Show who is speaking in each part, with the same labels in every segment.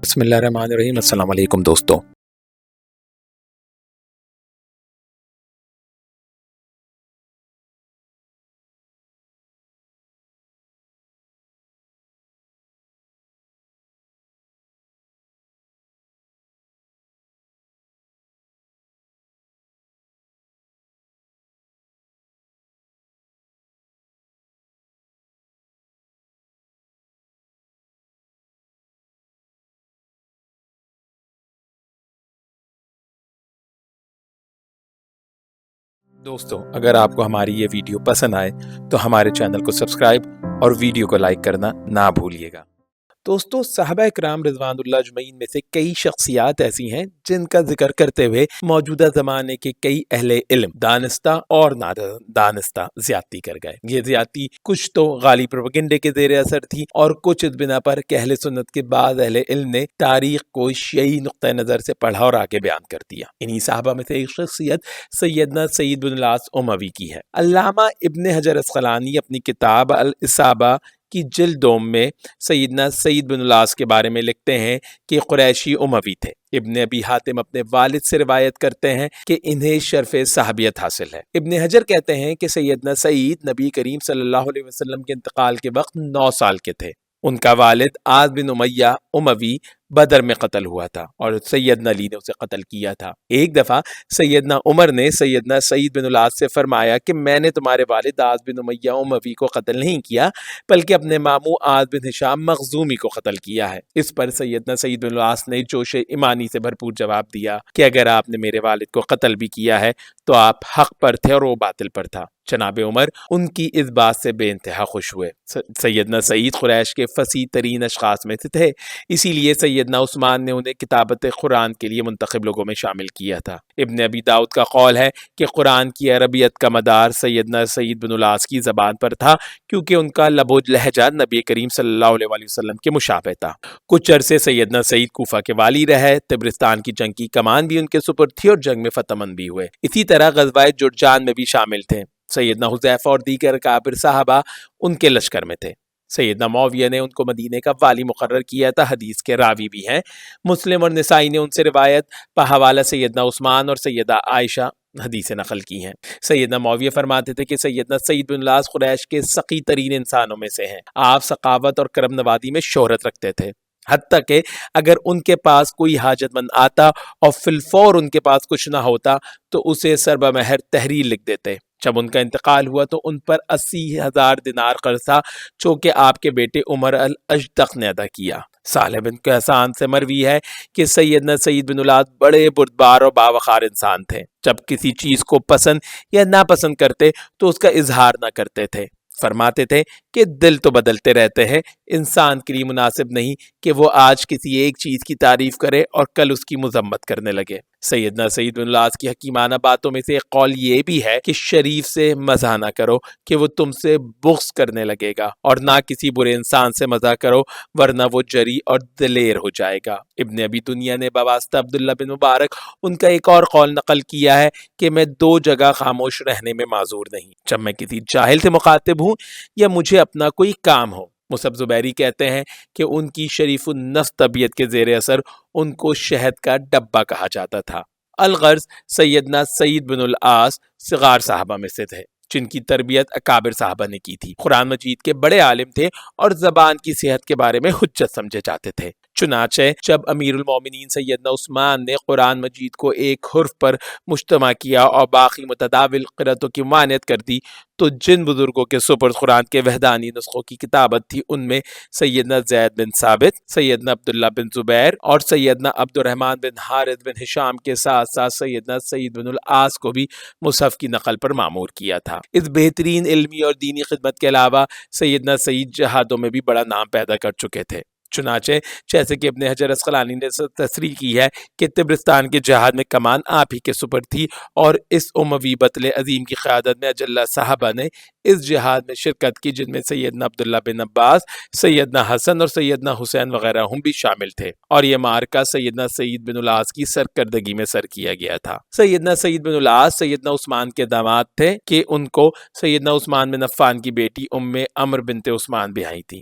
Speaker 1: بسم اللہ الرحمن الرحیم۔ السلام علیکم دوستو۔ اگر آپ کو ہماری یہ ویڈیو پسند آئے تو ہمارے چینل کو سبسکرائب اور ویڈیو کو لائک کرنا نہ بھولیے گا۔ دوستو، صحابہ کرام رضوان اللہ اجمعین میں سے کئی شخصیات ایسی ہیں جن کا ذکر کرتے ہوئے موجودہ زمانے کے کئی اہل علم دانستہ اور نادانستہ زیادتی کر گئے۔ یہ زیادتی کچھ تو غالی پروپیگنڈے کے زیر اثر تھی اور کچھ اس بنا پر کہ اہل سنت کے بعض اہل علم نے تاریخ کو شیعی نقطہ نظر سے پڑھا اور آگے بیان کر دیا۔ انہی صحابہ میں سے ایک شخصیت سیدنا سعید بن العاص اموی کی ہے۔ علامہ ابن حجر اسقلانی اپنی کتاب الاصابہ کی جلد دوم میں سیدنا سعید بن العاص کے بارے میں لکھتے ہیں کہ قریشی اموی تھے۔ ابن ابی حاتم اپنے والد سے روایت کرتے ہیں کہ انہیں شرف صحابیت حاصل ہے۔ ابن حجر کہتے ہیں کہ سیدنا سعید نبی کریم صلی اللہ علیہ وسلم کے انتقال کے وقت 9 سال کے تھے۔ ان کا والد عاص بن امیہ اموی بدر میں قتل ہوا تھا اور سیدنا علی نے اسے قتل کیا تھا۔ ایک دفعہ سیدنا عمر نے سیدنا سعید بن العاص سے فرمایا کہ میں نے تمہارے والد عاص بن امیہ اموی کو قتل نہیں کیا بلکہ اپنے ماموں عاص بن ہشام مخزومی کو قتل کیا ہے۔ اس پر سیدنا سعید بن العاص نے جوش ایمانی سے بھرپور جواب دیا کہ اگر آپ نے میرے والد کو قتل بھی کیا ہے تو آپ حق پر تھے اور وہ باطل پر تھا۔ جناب عمر ان کی اس بات سے بے انتہا خوش ہوئے۔ سیدنا سعید قریش کے فصیح ترین اشخاص میں سے تھے، اسی لیے سیدنا عثمان نے انہیں کتابت قرآن کے لیے منتخب لوگوں میں شامل کیا تھا۔ ابن ابی داؤد کا قول ہے کہ قرآن کی عربیت کا مدار سیدنا سعید بن العاص کی زبان پر تھا کیونکہ ان کا لب و لہجہ نبی کریم صلی اللہ علیہ وسلم کے مشابہ تھا۔ کچھ عرصے سیدنا سعید کوفہ کے والی رہے۔ طبرستان کی جنگ کی کمان بھی ان کے سپرد تھی اور جنگ میں فتح مند بھی ہوئے۔ اسی طرح غزوہ جرجان میں بھی شامل تھے۔ سیدنا حذیفہ اور دیگر کابر صحابہ ان کے لشکر میں تھے۔ سیدنا معاویہ نے ان کو مدینے کا والی مقرر کیا تھا۔ حدیث کے راوی بھی ہیں۔ مسلم اور نسائی نے ان سے روایت بحوالہ سیدنا عثمان اور سیدہ عائشہ حدیث نقل کی ہیں۔ سیدنا معاویہ فرماتے تھے کہ سیدنا سعید بن العاص قریش کے سخی ترین انسانوں میں سے ہیں۔ آپ سخاوت اور کرم نوازی میں شہرت رکھتے تھے، حتیٰ کہ اگر ان کے پاس کوئی حاجت مند آتا اور فی الفور ان کے پاس کچھ نہ ہوتا تو اسے سربہ مہر تحریر لکھ دیتے۔ جب ان کا انتقال ہوا تو ان پر 80,000 دینار قرض تھا جو کہ آپ کے بیٹے عمر الاجدق نے ادا کیا۔ صالح بن کیسان سے مروی ہے کہ سیدنا سعید بن العاص بڑے بردبار اور باوقار انسان تھے۔ جب کسی چیز کو پسند یا ناپسند کرتے تو اس کا اظہار نہ کرتے تھے۔ فرماتے تھے کہ دل تو بدلتے رہتے ہیں، انسان کے لیے مناسب نہیں کہ وہ آج کسی ایک چیز کی تعریف کرے اور کل اس کی مذمت کرنے لگے۔ سیدنا سعید بن العاص کی حکیمانہ باتوں میں سے ایک قول یہ بھی ہے کہ شریف سے مزاح نہ کرو کہ وہ تم سے بغض کرنے لگے گا، اور نہ کسی برے انسان سے مزاح کرو ورنہ وہ جری اور دلیر ہو جائے گا۔ ابن ابی دنیا نے بواسطہ عبداللہ بن مبارک ان کا ایک اور قول نقل کیا ہے کہ میں 2 جگہ خاموش رہنے میں معذور نہیں، جب میں کسی جاہل سے مخاطب ہوں یا مجھے اپنا کوئی کام ہو۔ مصعب زبیری کہتے ہیں کہ ان کی شریف النفس طبیعت کے زیر اثر ان کو شہد کا ڈبہ کہا جاتا تھا۔ الغرض سیدنا سعید بن العاص صغار صحابہ میں سے تھے جن کی تربیت اکابر صحابہ نے کی تھی۔ قرآن مجید کے بڑے عالم تھے اور زبان کی صحت کے بارے میں حجت سمجھے جاتے تھے۔ چنانچہ جب امیر المومنین سیدنا عثمان نے قرآن مجید کو ایک حرف پر مجتمع کیا اور باقی متداول قرأتوں کی ممانعت کر دی تو جن بزرگوں کے سپرد قرآن کے وحدانی نسخوں کی کتابت تھی ان میں سیدنا زید بن ثابت، سیدنا عبداللہ بن زبیر اور سیدنا عبد الرحمن بن حارث بن ہشام کے ساتھ ساتھ سیدنا سعید بن العاص کو بھی مصحف کی نقل پر مامور کیا تھا۔ اس بہترین علمی اور دینی خدمت کے علاوہ سیدنا سعید جہادوں میں بھی بڑا نام پیدا کر چکے تھے۔ چنانچہ جیسے کہ ابن حجر اسقلانی نے تصریح کی ہے کہ طبرستان کے جہاد میں کمان آپ ہی کے سپرد تھی اور اس اموی بطل عظیم کی قیادت میں اجلہ صحابہ نے اس جہاد میں شرکت کی، جن میں سیدنا عبداللہ بن عباس، سیدنا حسن اور سیدنا حسین وغیرہ ہم بھی شامل تھے، اور یہ معرکہ سیدنا سعید بن العاص کی سرکردگی میں سر کیا گیا تھا۔ سیدنا سعید بن العاص سیدنا عثمان کے داماد تھے کہ ان کو سیدنا عثمان بن عفان کی بیٹی ام عمرو بنت عثمان بیائی تھی۔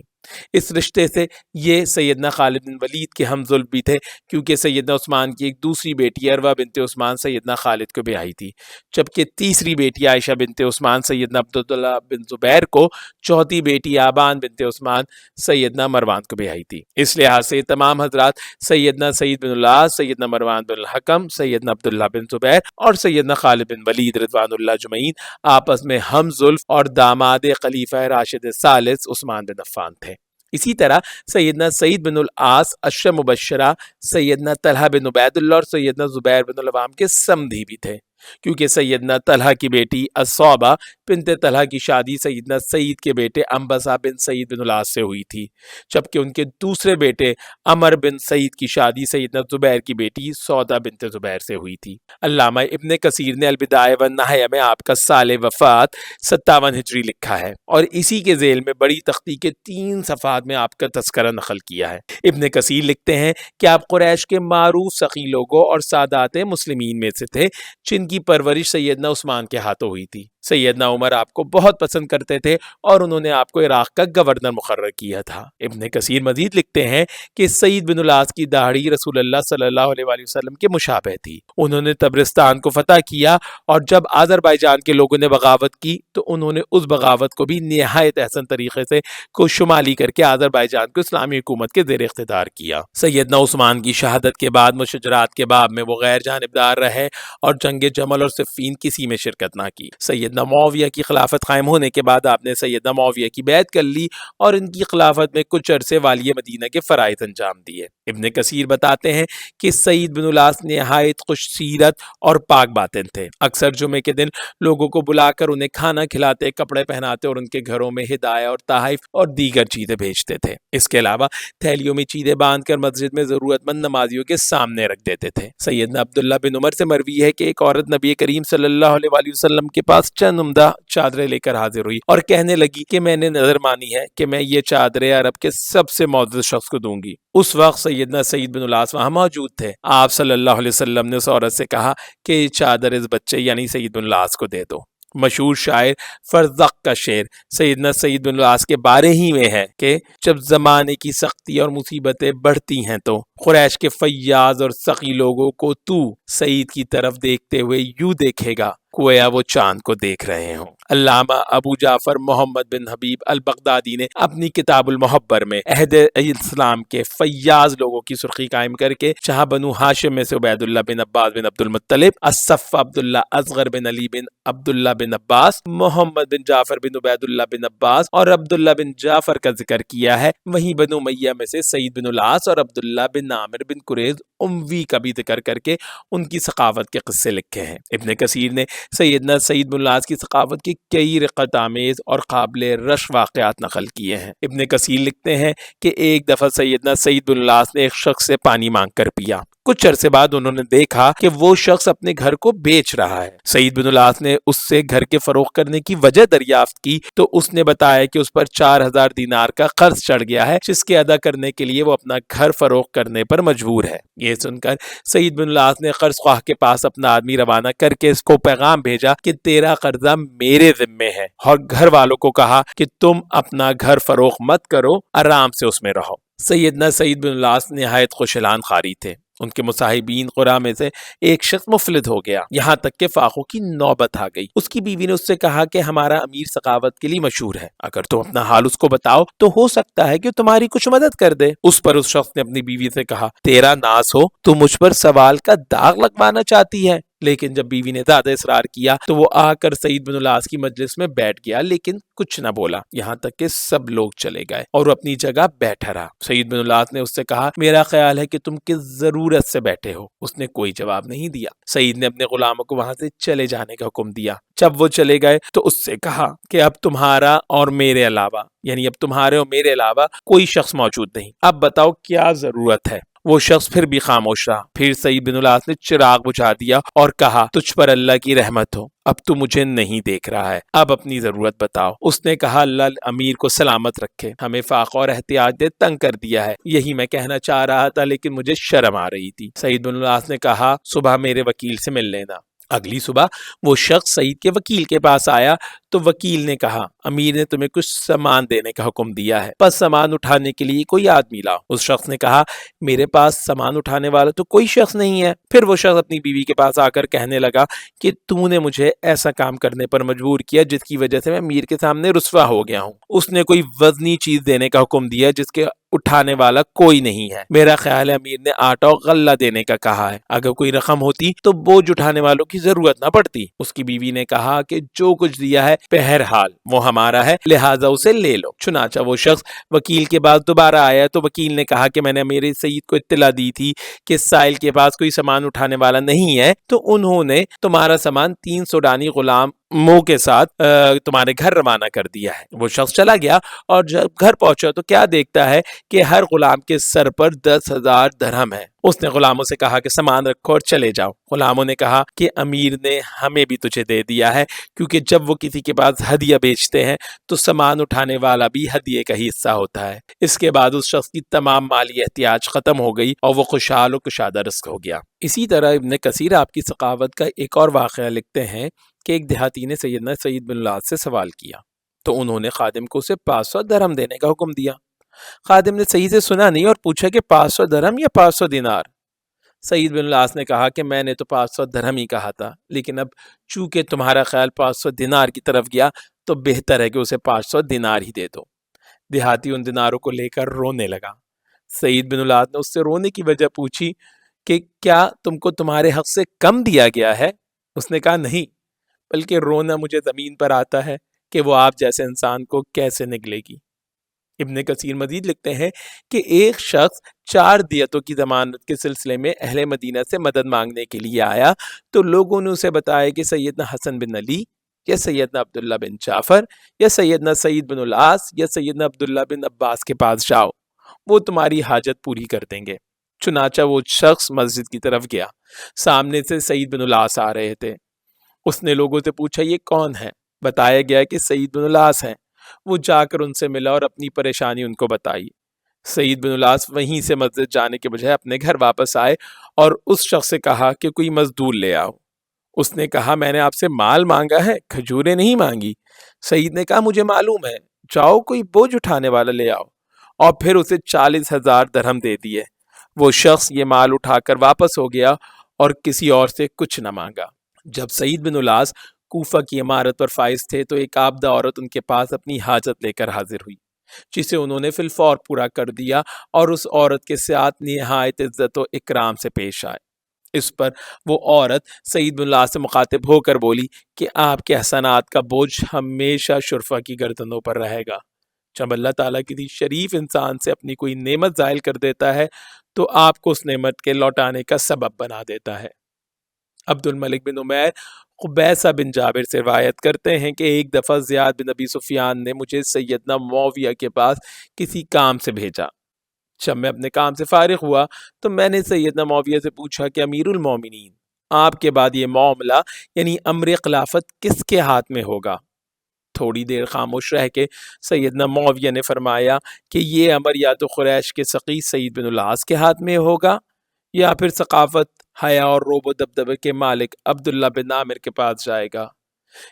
Speaker 1: اس رشتے سے یہ سیدنا خالد بن ولید کے ہم زلف بھی تھے، کیونکہ سیدنا عثمان کی ایک دوسری بیٹی عروہ بنت عثمان سیدنا خالد کو بیاہی تھی، جبکہ تیسری بیٹی عائشہ بنت عثمان سیدنا عبداللہ بن زبیر کو، چوتھی بیٹی آبان بنت عثمان سیدنا مروان کو بیاہی تھی۔ اس لحاظ سے تمام حضرات سیدنا سعید بن العاص، سیدنا مروان بن الحکم، سیدنا عبداللہ بن زبیر اور سیدنا خالد بن ولید رضوان اللہ اجمعین آپس میں ہم زلف اور داماد خلیفہ راشد ثالث عثمان بن عفان تھے۔ اسی طرح سیدنا سعید بن العاص عشرہ مبشرہ سیدنا طلحہ بن عبید اللہ اور سیدنا زبیر بن العوام کے سمدھی بھی تھے، کیونکہ سیدنا طلحہ کی بیٹی الصعبہ بنت طلحہ کی شادی سیدنا سعید کے بیٹے انبسہ بن سعید بن العاص سے ہوئی تھی، جبکہ ان کے دوسرے بیٹے عمر بن سعید کی شادی سیدنا زبیر کی بیٹی سودا بنت زبیر سے ہوئی تھی۔ علامہ ابن کثیر نے البدایہ والنہایہ میں آپ کا سال وفات 57 ہجری لکھا ہے، اور اسی کے ذیل میں بڑی تختی کے 3 صفحات میں آپ کا تذکرہ نقل کیا ہے۔ ابن کثیر لکھتے ہیں کہ آپ قریش کے معروف سخی لوگوں اور سادات مسلمین میں سے تھے، جن کی پرورش سیدنا عثمان کے ہاتھوں ہوئی تھی۔ سیدنا عمر آپ کو بہت پسند کرتے تھے اور انہوں نے آپ کو عراق کا گورنر مقرر کیا تھا۔ ابن کثیر مزید لکھتے ہیں کہ سعید بن العاص کی داڑھی رسول اللہ صلی اللہ علیہ وآلہ وسلم کے مشابہ تھی۔ انہوں نے تبرستان کو فتح کیا، اور جب آذربائیجان کے لوگوں نے بغاوت کی تو انہوں نے اس بغاوت کو بھی نہایت احسن طریقے سے کو شمالی کر کے آذربائیجان کو اسلامی حکومت کے زیر اقتدار کیا۔ سیدنا عثمان کی شہادت کے بعد مشاجرات کے باب میں وہ غیر جانبدار رہے اور جنگ جمل اور صفین کسی میں شرکت نہ کی۔ سیدنا معاویہ کی خلافت قائم ہونے کے بعد آپ نے سیدنا معاویہ کی بیعت کر لی اور ان کی خلافت میں کچھ عرصے والی مدینہ کے فرائض انجام دیے۔ ابن کثیر بتاتے ہیں کہ سعید بن العاص نہایت خوش سیرت اور پاک باطن تھے، اکثر جمعے کے دن لوگوں کو بلا کر انہیں کھانا کھلاتے، کپڑے پہناتے اور ان کے گھروں میں ہدایہ اور تحائف اور دیگر چیزیں بھیجتے تھے۔ اس کے علاوہ تھیلیوں میں چیزیں باندھ کر مسجد میں ضرورت مند نمازیوں کے سامنے رکھ دیتے تھے۔ سیدنا عبداللہ بن عمر سے مروی ہے کہ ایک عورت نبی کریم صلی اللہ علیہ وآلہ وسلم کے پاس چند عمدہ چادریں لے کر حاضر ہوئی اور کہنے لگی کہ میں نے نظر مانی ہے کہ میں یہ چادریں عرب کے سب سے معزز شخص کو دوں گی۔ اس وقت سیدنا سعید بن العاص وہاں موجود تھے۔ آپ صلی اللہ علیہ وسلم نے اس عورت سے کہا کہ یہ چادر اس بچے یعنی سعید بن العاص کو دے دو۔ مشہور شاعر فرزدق کا شعر سیدنا سعید بن العاص کے بارے ہی میں ہے کہ جب زمانے کی سختی اور مصیبتیں بڑھتی ہیں تو قریش کے فیاض اور سخی لوگوں کو تو سعید کی طرف دیکھتے ہوئے یوں دیکھے گا گویا وہ چاند کو دیکھ رہے ہوں۔ علامہ ابو جعفر محمد بن حبیب البغدادی نے اپنی کتاب المحبر میں عہد اسلام کے فیاض لوگوں کی سرخی قائم کر کے جہاں بنو ہاشم میں سے عبید اللہ بن عباس بن عبد المطلب، الصف عبداللہ اصغر بن علی بن عبداللہ بن عباس، محمد بن جعفر بن عبید اللہ بن عباس اور عبداللہ بن جعفر کا ذکر کیا ہے، وہیں بنو امیہ میں سے سعید بن العاص اور عبداللہ بن عامر بن قریظ اموی کا بھی ذکر کر کے ان کی ثقافت کے قصے لکھے ہیں۔ ابن کثیر نے سیدنا سعید بن العاص کی ثقافت کی کئی رقت آمیز اور قابل رش واقعات نقل کیے ہیں۔ ابن کثیر لکھتے ہیں کہ ایک دفعہ سیدنا سعید بن العاص نے ایک شخص سے پانی مانگ کر پیا۔ کچھ عرصے بعد انہوں نے دیکھا کہ وہ شخص اپنے گھر کو بیچ رہا ہے۔ سعید بن العاص نے اس سے گھر کے فروخت کرنے کی وجہ دریافت کی تو اس نے بتایا کہ اس پر 4000 دینار کا قرض چڑھ گیا ہے، جس کے ادا کرنے کے لیے وہ اپنا گھر فروخت کرنے پر مجبور ہے۔ یہ سن کر سعید بن العاص نے قرض خواہ کے پاس اپنا آدمی روانہ کر کے اس کو پیغام بھیجا کہ تیرا قرضہ میرے ذمے ہے، اور گھر والوں کو کہا کہ تم اپنا گھر فروخت مت کرو، آرام سے اس میں رہو۔ سیدنا سعید بن العاص نہایت خوشالان خاری تھے۔ ان کے مصاحبین قرا میں سے ایک شخص مفلس ہو گیا، یہاں تک کہ فاقوں کی نوبت آ گئی۔ اس کی بیوی نے اس سے کہا کہ ہمارا امیر سخاوت کے لیے مشہور ہے، اگر تم اپنا حال اس کو بتاؤ تو ہو سکتا ہے کہ تمہاری کچھ مدد کر دے۔ اس پر اس شخص نے اپنی بیوی سے کہا، تیرا ناز ہو تو مجھ پر سوال کا داغ لگوانا چاہتی ہے۔ لیکن جب بیوی نے زیادہ اصرار کیا تو وہ آ کر سعید بن العاص کی مجلس میں بیٹھ گیا، لیکن کچھ نہ بولا، یہاں تک کہ سب لوگ چلے گئے اور وہ اپنی جگہ بیٹھا رہا۔ سعید بن العاص نے اس سے کہا، میرا خیال ہے کہ تم کس ضرورت سے بیٹھے ہو؟ اس نے کوئی جواب نہیں دیا۔ سعید نے اپنے غلاموں کو وہاں سے چلے جانے کا حکم دیا۔ جب وہ چلے گئے تو اس سے کہا کہ اب تمہارا اور میرے علاوہ، یعنی اب تمہارے اور میرے علاوہ کوئی شخص موجود نہیں، اب بتاؤ کیا ضرورت ہے؟ وہ شخص پھر بھی خاموش رہا۔ پھر سعید بن العاص نے چراغ بجھا دیا اور کہا، تجھ پر اللہ کی رحمت ہو، اب تو مجھے نہیں دیکھ رہا ہے، اب اپنی ضرورت بتاؤ۔ اس نے کہا، اللہ امیر کو سلامت رکھے، ہمیں فاقہ اور احتیاج دے تنگ کر دیا ہے، یہی میں کہنا چاہ رہا تھا لیکن مجھے شرم آ رہی تھی۔ سعید بن العاص نے کہا، صبح میرے وکیل سے مل لینا۔ اگلی صبح وہ شخص سعید کے وکیل کے پاس آیا تو وکیل نے کہا امیر نے تمہیں کچھ سامان دینے کا حکم دیا ہے، بس سامان اٹھانے کے لیے کوئی آدمی لاؤ۔ اس شخص نے کہا میرے پاس سامان اٹھانے والا تو کوئی شخص نہیں ہے۔ پھر وہ شخص اپنی بیوی کے پاس آ کر کہنے لگا کہ تو نے مجھے ایسا کام کرنے پر مجبور کیا جس کی وجہ سے میں امیر کے سامنے رسوا ہو گیا ہوں۔ اس نے کوئی وزنی چیز دینے کا حکم دیا جس کے اٹھانے والا کوئی نہیں ہے۔ میرا خیال ہے امیر نے آٹا اور غلہ دینے کا کہا ہے، اگر کوئی رقم ہوتی تو بوجھ اٹھانے والوں کی ضرورت نہ پڑتی۔ اس کی بیوی نے کہا کہ جو کچھ دیا ہے بہرحال وہ ہمارا ہے، لہٰذا اسے لے لو۔ چنانچہ وہ شخص وکیل کے پاس دوبارہ آیا تو وکیل نے کہا کہ میں نے میرے سعید کو اطلاع دی تھی کہ سائل کے پاس کوئی سامان اٹھانے والا نہیں ہے، تو انہوں نے تمہارا سامان 3 سوڈانی غلاموں کے ساتھ تمہارے گھر روانہ کر دیا ہے۔ وہ شخص چلا گیا اور جب گھر پہنچا تو کیا دیکھتا ہے کہ ہر غلام کے سر پر 10,000 درہم ہے۔ اس نے غلاموں سے کہا کہ سامان رکھو اور چلے جاؤ۔ غلاموں نے کہا کہ امیر نے ہمیں بھی تجھے دے دیا ہے، کیونکہ جب وہ کسی کے پاس ہدیہ بیچتے ہیں تو سامان اٹھانے والا بھی ہدیے کا ہی حصہ ہوتا ہے۔ اس کے بعد اس شخص کی تمام مالی احتیاج ختم ہو گئی اور وہ خوشحال و کشادہ رزق ہو گیا۔ اسی طرح ابن کثیر آپ کی ثقافت کا ایک اور واقعہ لکھتے ہیں کہ ایک دیہاتی نے سیدنا سعید بن العاص سے سوال کیا تو انہوں نے خادم کو اسے 500 درہم دینے کا حکم دیا۔ خادم نے صحیح سے سنا نہیں اور پوچھا کہ 500 درہم یا 500 دینار؟ سعید بن العاص نے کہا کہ میں نے تو 500 درہم ہی کہا تھا، لیکن اب چونکہ تمہارا خیال 500 دینار کی طرف گیا تو بہتر ہے کہ اسے 500 دینار ہی دے دو۔ دیہاتی ان دیناروں کو لے کر رونے لگا۔ سعید بن العاص نے اس سے رونے کی وجہ پوچھی کہ کیا تم کو تمہارے حق سے کم دیا گیا ہے؟ اس نے کہا نہیں، بلکہ رونا مجھے زمین پر آتا ہے کہ وہ آپ جیسے انسان کو کیسے نگلے گی۔ ابن کثیر مزید لکھتے ہیں کہ ایک شخص 4 دیتوں کی ضمانت کے سلسلے میں اہل مدینہ سے مدد مانگنے کے لیے آیا تو لوگوں نے اسے بتایا کہ سیدنا حسن بن علی یا سیدنا عبداللہ بن جعفر یا سیدنا سعید بن العاص یا سیدنا عبداللہ بن عباس کے پاس جاؤ، وہ تمہاری حاجت پوری کر دیں گے۔ چنانچہ وہ شخص مسجد کی طرف گیا، سامنے سے سعید بن العاص آ رہے تھے۔ اس نے لوگوں سے پوچھا یہ کون ہے؟ بتایا گیا کہ سعید بن العاص ہیں۔ وہ جا کر ان سے ملا اور اپنی پریشانی ان کو بتائی۔ سعید بن العاص وہیں سے مسجد جانے کے بجائے اپنے گھر واپس آئے اور اس شخص سے کہا کہ کوئی مزدور لے آؤ۔ اس نے کہا میں نے آپ سے مال مانگا ہے، کھجوریں نہیں مانگی۔ سعید نے کہا مجھے معلوم ہے، جاؤ کوئی بوجھ اٹھانے والا لے آؤ، اور پھر اسے 40,000 درہم دے دیے۔ وہ شخص یہ مال اٹھا کر واپس ہو گیا اور کسی اور سے کچھ نہ مانگا۔ جب سعید بن العاص کوفہ کی عمارت پر فائز تھے تو ایک عابدہ عورت ان کے پاس اپنی حاجت لے کر حاضر ہوئی، جسے انہوں نے فی الفور پورا کر دیا اور اس عورت کے ساتھ نہایت عزت و اکرام سے پیش آئے۔ اس پر وہ عورت سعید بن العاص سے مخاطب ہو کر بولی کہ آپ کے احسانات کا بوجھ ہمیشہ شرفا کی گردنوں پر رہے گا۔ جب اللہ تعالیٰ کسی شریف انسان سے اپنی کوئی نعمت زائل کر دیتا ہے تو آپ کو اس نعمت کے لوٹانے کا سبب بنا دیتا ہے۔ عبد الملک بن عمیر قبیصہ بن جابر سے روایت کرتے ہیں کہ ایک دفعہ زیاد بن ابی سفیان نے مجھے سیدنا معاویہ کے پاس کسی کام سے بھیجا۔ جب میں اپنے کام سے فارغ ہوا تو میں نے سیدنا معاویہ سے پوچھا کہ امیر المومنین، آپ کے بعد یہ معاملہ یعنی امر خلافت کس کے ہاتھ میں ہوگا؟ تھوڑی دیر خاموش رہ کے سیدنا معاویہ نے فرمایا کہ یہ امر یا تو قریش کے سقی سعید بن العاص کے ہاتھ میں ہوگا یا پھر ثقافت، حیا اور روب و دبدبے کے مالک عبداللہ بن عامر کے پاس جائے گا،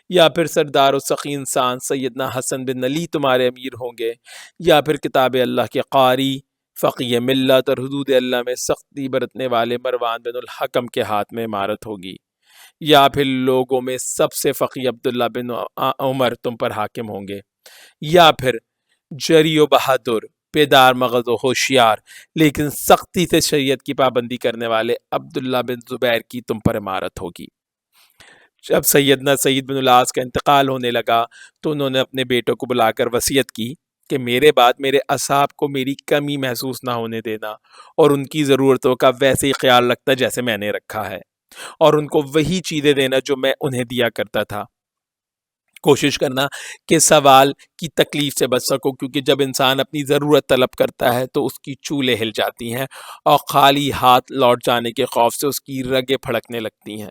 Speaker 1: یا پھر سردار و سخی انسان سیدنا حسن بن علی تمہارے امیر ہوں گے، یا پھر کتاب اللہ کے قاری، فقیہ ملت اور حدود اللہ میں سختی برتنے والے مروان بن الحکم کے ہاتھ میں امارت ہوگی، یا پھر لوگوں میں سب سے فقیہ عبداللہ بن عمر تم پر حاکم ہوں گے، یا پھر جری و بہادر، بیدار مغز و ہوشیار لیکن سختی سے شریعت کی پابندی کرنے والے عبداللہ بن زبیر کی تم پر امارت ہوگی۔ جب سیدنا سعید بن العاص کا انتقال ہونے لگا تو انہوں نے اپنے بیٹوں کو بلا کر وصیت کی کہ میرے بعد میرے اصحاب کو میری کمی محسوس نہ ہونے دینا اور ان کی ضرورتوں کا ویسے ہی خیال رکھتا جیسے میں نے رکھا ہے، اور ان کو وہی چیزیں دینا جو میں انہیں دیا کرتا تھا۔ کوشش کرنا کہ سوال کی تکلیف سے بچ سکو، کیونکہ جب انسان اپنی ضرورت طلب کرتا ہے تو اس کی چولیں ہل جاتی ہیں اور خالی ہاتھ لوٹ جانے کے خوف سے اس کی رگیں پھڑکنے لگتی ہیں۔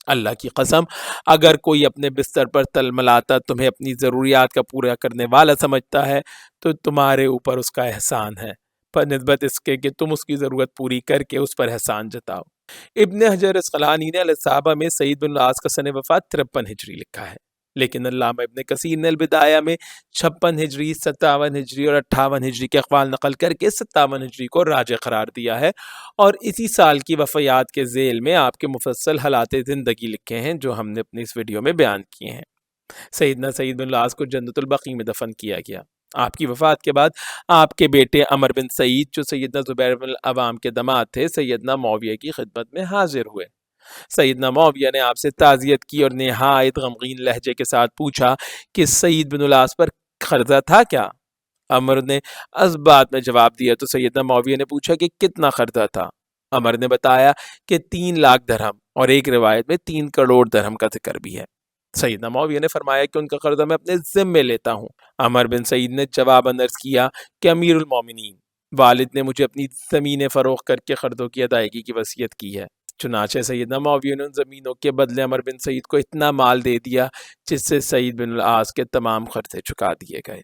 Speaker 1: اللہ کی قسم، اگر کوئی اپنے بستر پر تلملاتا تمہیں اپنی ضروریات کا پورا کرنے والا سمجھتا ہے تو تمہارے اوپر اس کا احسان ہے، پر نسبت اس کے کہ تم اس کی ضرورت پوری کر کے اس پر احسان جتاؤ۔ ابن حجر اسقلانی نے الصحابہ میں سعید بن العاص کا سن وفات 53 ہجری لکھا ہے، لیکن علامہ ابن کثیر نے البدایہ میں 56 ہجری، 57 ہجری اور 58 ہجری کے اقوال نقل کر کے 57 ہجری کو راجح قرار دیا ہے، اور اسی سال کی وفیات کے ذیل میں آپ کے مفصل حالات زندگی لکھے ہیں جو ہم نے اپنی اس ویڈیو میں بیان کیے ہیں۔ سیدنا سعید بن العاص کو جنت البقیع میں دفن کیا گیا۔ آپ کی وفات کے بعد آپ کے بیٹے عمر بن سعید جو سیدنا زبیر بن العوام کے داماد تھے، سیدنا معاویہ کی خدمت میں حاضر ہوئے۔ سیدنا معاویہ نے آپ سے تعزیت کی اور نہایت غمگین لہجے کے ساتھ پوچھا کہ سعید بن العاص پر قرضہ تھا کیا؟ عمر نے اس بات میں جواب دیا تو سیدنا معاویہ نے پوچھا کہ کتنا قرضہ تھا؟ عمر نے بتایا کہ 3 لاکھ درہم، اور ایک روایت میں 3 کروڑ درہم کا ذکر بھی ہے۔ سیدنا معاویہ نے فرمایا کہ ان کا قرضہ میں اپنے ذمے لیتا ہوں۔ عمر بن سعید نے جواباً عرض کیا کہ امیر المومنین، والد نے مجھے اپنی زمینیں فروخت کر کے قرضوں کی ادائیگی کی وصیت کی ہے۔ چنانچہ سیدنا معاویہ نے ان زمینوں کے بدلے عمر بن سعید کو اتنا مال دے دیا جس سے سعید بن العاص کے تمام قرضے چکا دیے گئے۔